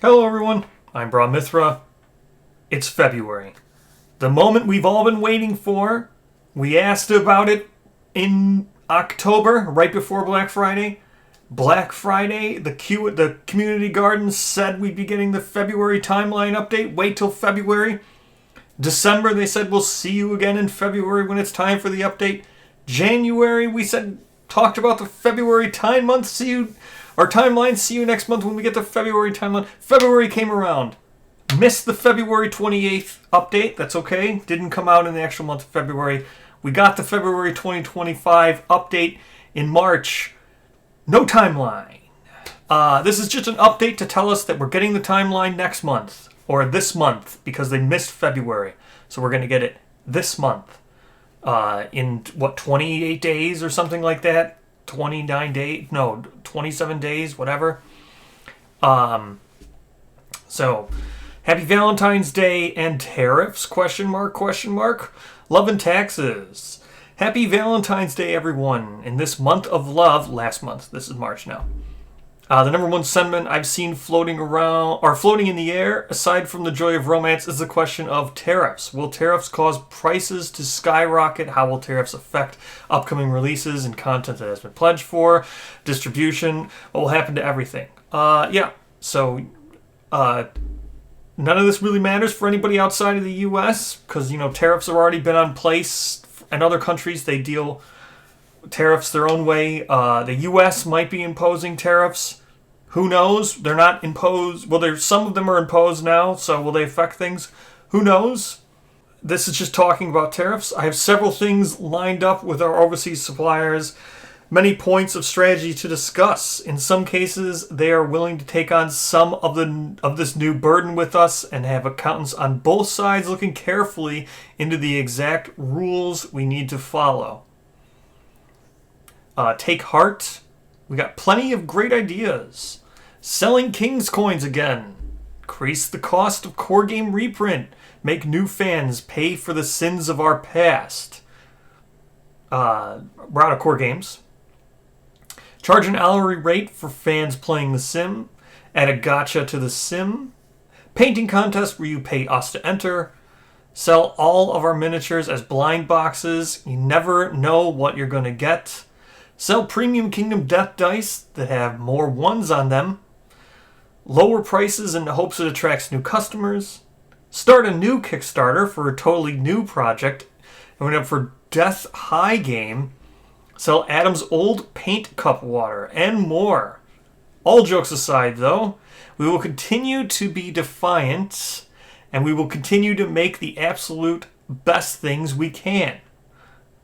Hello everyone, I'm Bra Mithra. It's February. The moment we've all been waiting for. We asked about it in October, right before Black Friday. Black Friday, the community garden said we'd be getting the February timeline update. Wait till February. December, they said we'll see you again in February when it's time for the update. January, we talked about the February timeline. See you next month when we get the February timeline. February came around. Missed the February 28th update. That's okay. Didn't come out in the actual month of February. We got the February 2025 update in March. No timeline. This is just an update to tell us that we're getting the timeline next month. Or this month, because they missed February. So we're going to get it this month. In, 28 days or something like that? 29 days? No, 27 days, whatever. So, happy Valentine's Day and tariffs, question mark. Love and taxes. Happy Valentine's Day, everyone. In this month of love, last month, this is March now. The number one sentiment I've seen floating in the air, aside from the joy of romance, is the question of tariffs. Will tariffs cause prices to skyrocket? How will tariffs affect upcoming releases and content that has been pledged for? Distribution? What will happen to everything? So none of this really matters for anybody outside of the U.S. because, tariffs have already been on place. In other countries, they deal tariffs their own way. The U.S. might be imposing tariffs. Who knows? They're not imposed. Well, some of them are imposed now, so will they affect things? Who knows? This is just talking about tariffs. I have several things lined up with our overseas suppliers. Many points of strategy to discuss. In some cases, they are willing to take on some of this new burden with us and have accountants on both sides looking carefully into the exact rules we need to follow. Take heart. We got plenty of great ideas. Selling King's Coins again. Increase the cost of core game reprint. Make new fans pay for the sins of our past. We're out of core games. Charge an hourly rate for fans playing the sim. Add a gacha to the sim. Painting contest where you pay us to enter. Sell all of our miniatures as blind boxes. You never know what you're going to get. Sell Premium Kingdom Death Dice that have more ones on them. Lower prices in the hopes it attracts new customers. Start a new Kickstarter for a totally new project. And we're going to for Death High Game. Sell Adam's old paint cup water and more. All jokes aside, though, we will continue to be defiant and we will continue to make the absolute best things we can.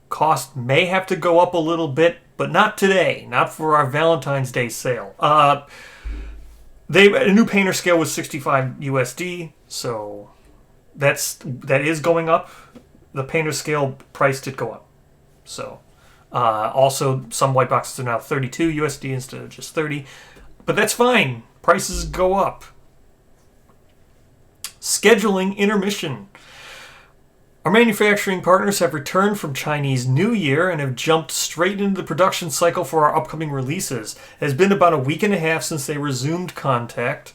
Cost may have to go up a little bit, but not today. Not for our Valentine's Day sale. A new painter scale was 65 USD, so that is going up. The painter scale price did go up. So, also some white boxes are now 32 USD instead of just 30, but that's fine. Prices go up. Scheduling intermission. Our manufacturing partners have returned from Chinese New Year and have jumped straight into the production cycle for our upcoming releases. It has been about a week and a half since they resumed contact,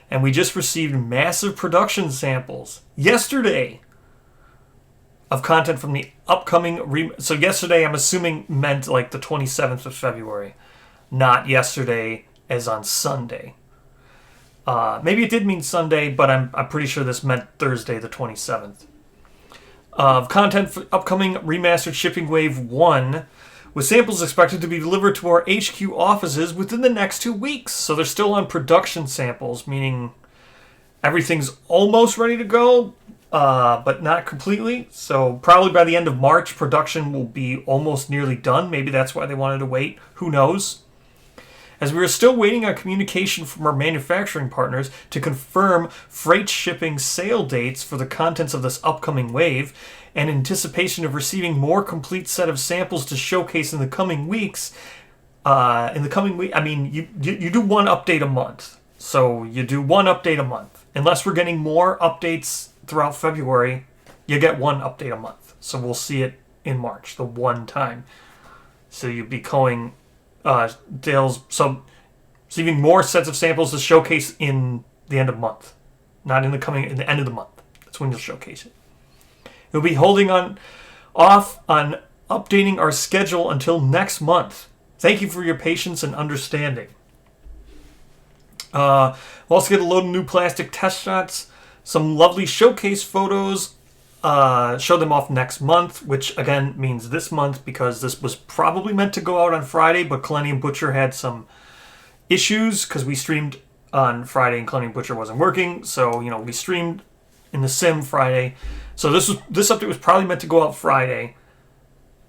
and we just received massive production samples yesterday of content from the upcoming... So yesterday, I'm assuming, meant like the 27th of February, not yesterday as on Sunday. Maybe it did mean Sunday, but I'm pretty sure this meant Thursday the 27th. Of content for upcoming remastered Shipping Wave 1, with samples expected to be delivered to our HQ offices within the next 2 weeks. So they're still on production samples, meaning everything's almost ready to go, but not completely. So probably by the end of March, production will be almost nearly done. Maybe that's why they wanted to wait. Who knows? As we are still waiting on communication from our manufacturing partners to confirm freight shipping sale dates for the contents of this upcoming wave, and in anticipation of receiving more complete set of samples to showcase in the coming weeks. I mean, you do one update a month. So you do one update a month. Unless we're getting more updates throughout February, you get one update a month. So we'll see it in March, the one time. So you'd be receiving more sets of samples to showcase in the end of the month, not in the end of the month. That's when you'll showcase it. We'll be holding off on updating our schedule until next month. Thank you for your patience and understanding. We'll also get a load of new plastic test shots, some lovely showcase photos. Show them off next month, which again means this month because this was probably meant to go out on Friday, but Millennium Butcher had some issues because we streamed on Friday and Millennium Butcher wasn't working. So we streamed in the sim Friday. So this update was probably meant to go out Friday,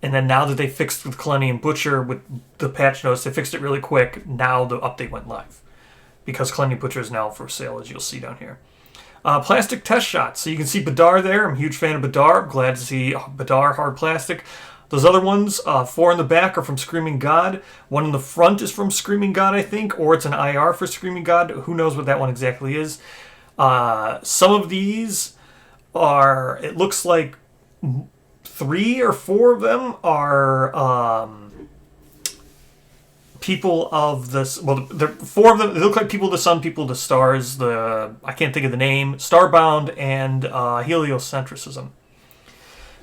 and then now that they fixed with Millennium Butcher with the patch notes, they fixed it really quick. Now the update went live because Millennium Butcher is now for sale, as you'll see down here. Plastic test shots. So you can see Badar there. I'm a huge fan of Badar. I'm glad to see Badar hard plastic. Those other ones, 4 in the back are from Screaming God. 1 in the front is from Screaming God, I think, or it's an IR for Screaming God. Who knows what that one exactly is. Some of these are, it looks like 3 or 4 of them are people of this. Well, 4 of them, they look like people of the sun, people of the stars. I can't think of the name. Starbound and heliocentrism.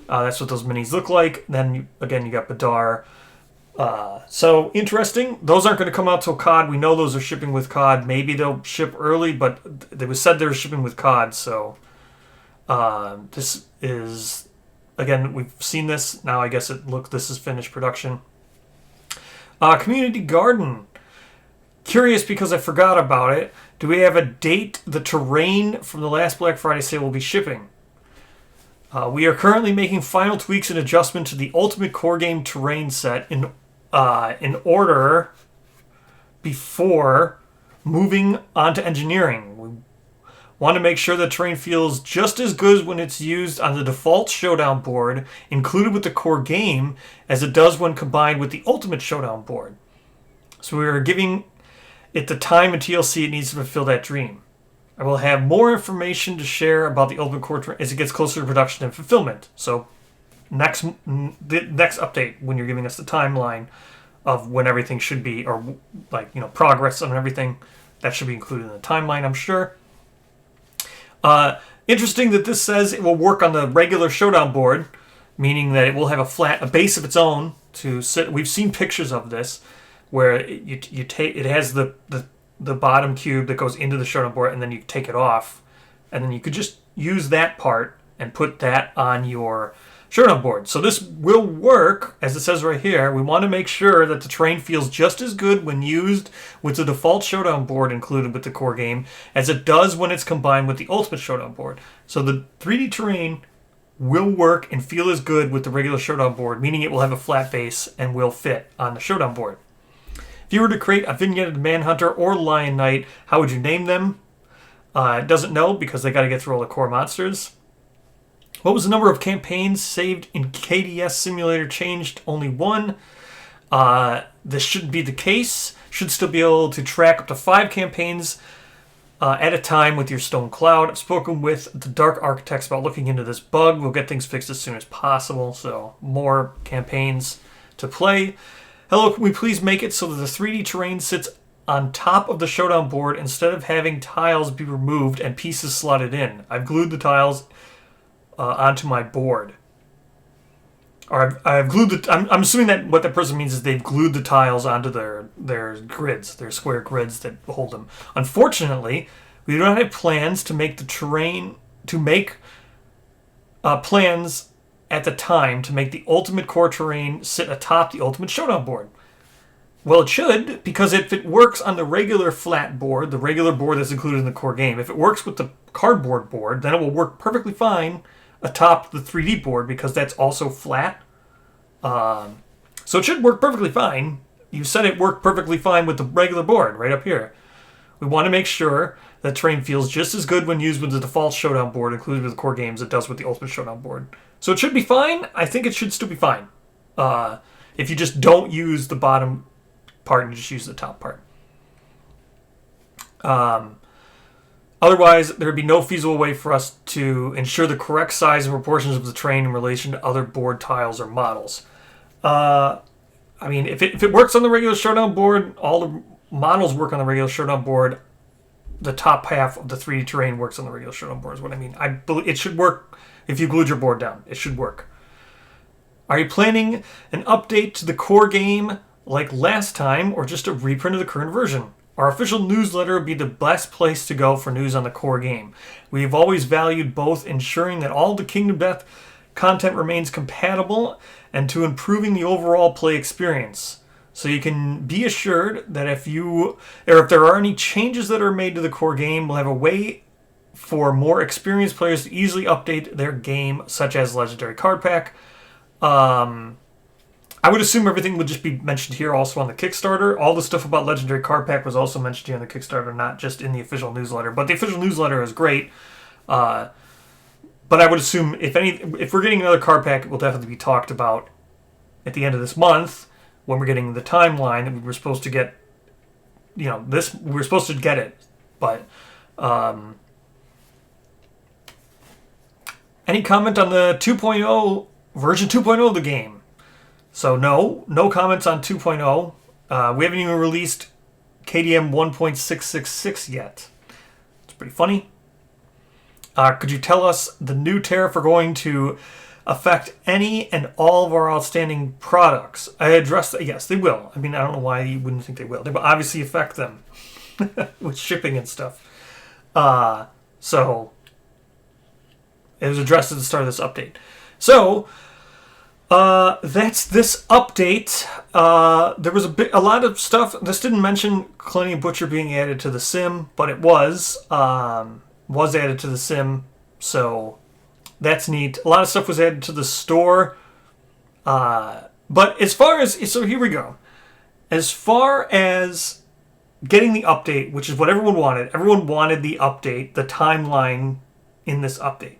That's what those minis look like. Then you got Badar. So interesting. Those aren't going to come out till COD. We know those are shipping with COD. Maybe they'll ship early, but they was said they were shipping with COD. So this is, again, we've seen this now. I guess this is finished production. Community Garden. Curious because I forgot about it. Do we have a date the terrain from the last Black Friday sale will be shipping? We are currently making final tweaks and adjustment to the Ultimate Core Game terrain set in order before moving on to engineering. We want to make sure the terrain feels just as good when it's used on the default Showdown board included with the core game as it does when combined with the Ultimate Showdown board. So we are giving it the time and TLC it needs to fulfill that dream. I will have more information to share about the Ultimate Core terrain as it gets closer to production and fulfillment. So the next update, when you're giving us the timeline of when everything should be, or progress on everything, that should be included in the timeline, I'm sure. Interesting that this says it will work on the regular Showdown board, meaning that it will have a base of its own to sit. We've seen pictures of this where it has the bottom cube that goes into the Showdown board, and then you take it off, and then you could just use that part and put that on your Showdown board. So this will work, as it says right here. We want to make sure that the terrain feels just as good when used with the default Showdown board included with the core game as it does when it's combined with the Ultimate Showdown board. So the 3D terrain will work and feel as good with the regular Showdown board, meaning it will have a flat base and will fit on the Showdown board. If you were to create a vignetted Manhunter or Lion Knight, how would you name them? It doesn't know because they got to get through all the core monsters. What was the number of campaigns saved in KDS Simulator changed? Only 1. This shouldn't be the case. Should still be able to track up to 5 campaigns at a time with your Stone Cloud. I've spoken with the Dark Architects about looking into this bug. We'll get things fixed as soon as possible, so more campaigns to play. Hello, can we please make it so that the 3D terrain sits on top of the Showdown board instead of having tiles be removed and pieces slotted in? I've glued the tiles onto my board. Or I've glued the... I'm assuming that what that person means is they've glued the tiles onto their grids, their square grids that hold them. Unfortunately, we do not have plans to make the terrain... to make plans at the time to make the Ultimate Core terrain sit atop the Ultimate Showdown board. Well, it should, because if it works on the regular flat board, the regular board that's included in the core game, if it works with the cardboard board, then it will work perfectly fine atop the 3D board because that's also flat. So it should work perfectly fine. You said it worked perfectly fine with the regular board right up here. We want to make sure that terrain feels just as good when used with the default Showdown board included with the core games as it does with the Ultimate Showdown board. So it should be fine. I think it should still be fine. If you just don't use the bottom part and just use the top part. Otherwise, there would be no feasible way for us to ensure the correct size and proportions of the terrain in relation to other board tiles or models. I mean, if it works on the regular Showdown board, all the models work on the regular Showdown board, the top half of the 3D terrain works on the regular showdown board is what I mean. It should work if you glued your board down. It should work. Are you planning an update to the core game like last time, or just a reprint of the current version? Our official newsletter would be the best place to go for news on the core game. We've always valued both ensuring that all the Kingdom Death content remains compatible and to improving the overall play experience. So you can be assured that if there are any changes that are made to the core game, we'll have a way for more experienced players to easily update their game, such as Legendary Card Pack. I would assume everything would just be mentioned here also on the Kickstarter. All the stuff about Legendary Card Pack was also mentioned here on the Kickstarter, not just in the official newsletter. But the official newsletter is great. But I would assume if we're getting another card pack, it will definitely be talked about at the end of this month when we're getting the timeline that we were supposed to get. We were supposed to get it, but any comment on the 2.0 version 2.0 of the game? So no comments on 2.0. We haven't even released KDM 1.666 yet. It's pretty funny. Could you tell us the new tariff are going to affect any and all of our outstanding products? I addressed that. Yes, they will. I mean, I don't know why you wouldn't think they will. They will obviously affect them with shipping and stuff. So it was addressed at the start of this update. So that's this update. There was a lot of stuff. This didn't mention Colonial Butcher being added to the sim, but it was added to the sim, so that's neat. A lot of stuff was added to the store. But as far as... So here we go. As far as getting the update, which is what everyone wanted the update, the timeline in this update.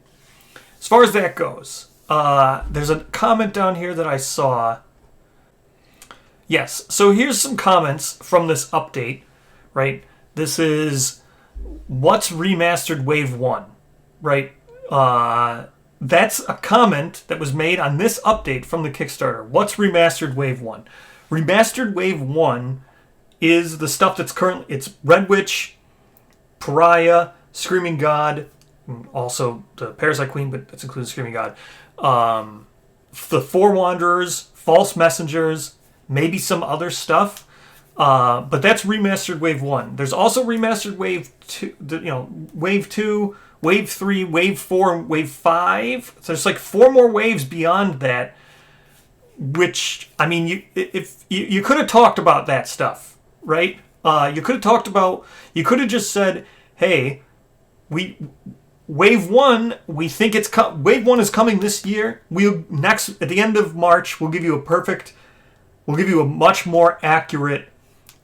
As far as that goes, there's a comment down here that I saw. Yes, so here's some comments from this update, right? This is what's remastered Wave 1, right? That's a comment that was made on this update from the Kickstarter. What's remastered Wave 1? Remastered Wave 1 is the stuff that's currently... It's Red Witch, Pariah, Screaming God, also the Parasite Queen, but that's including Screaming God. The Four Wanderers, False Messengers, maybe some other stuff. But that's remastered Wave 1. There's also remastered Wave 2, Wave 2, Wave 3, Wave 4, and Wave 5. So there's like 4 more waves beyond that, which, I mean, you could have talked about that stuff, right? You could have just said, hey, Wave 1, we think Wave 1 is coming this year. At the end of March, we'll give you a much more accurate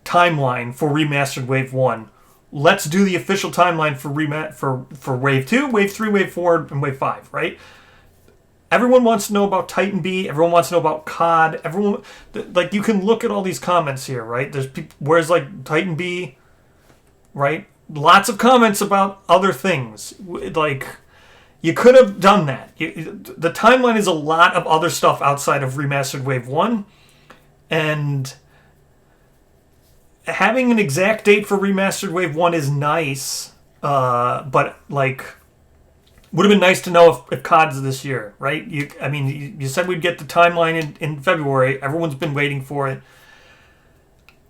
timeline for remastered Wave 1. Let's do the official timeline for Wave 2, Wave 3, Wave 4, and Wave 5, right? Everyone wants to know about Titan B. Everyone wants to know about COD. You can look at all these comments here, right? There's people, whereas like Titan B, right? Lots of comments about other things. Like, you could have done that. The timeline is a lot of other stuff outside of remastered Wave 1, and having an exact date for remastered Wave 1 is nice, but like, would have been nice to know if COD's this year, right? You said we'd get the timeline in February. Everyone's been waiting for it.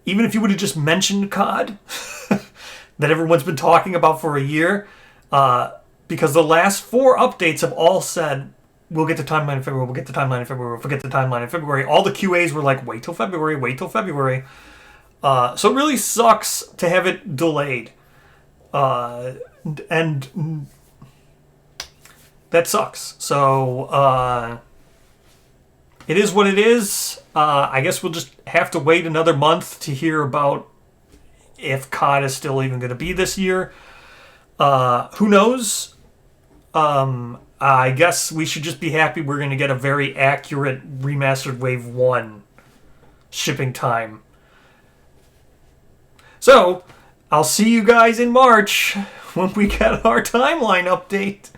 Even if you would have just mentioned COD, that everyone's been talking about for a year, because the last 4 updates have all said, we'll get the timeline in February, we'll get the timeline in February, we'll forget the timeline in February. All the QAs were like, wait till February, wait till February. So it really sucks to have it delayed. And that sucks. So it is what it is. I guess we'll just have to wait another month to hear about if COD is still even going to be this year. Who knows? I guess we should just be happy we're going to get a very accurate remastered Wave 1 shipping time. So, I'll see you guys in March when we get our timeline update.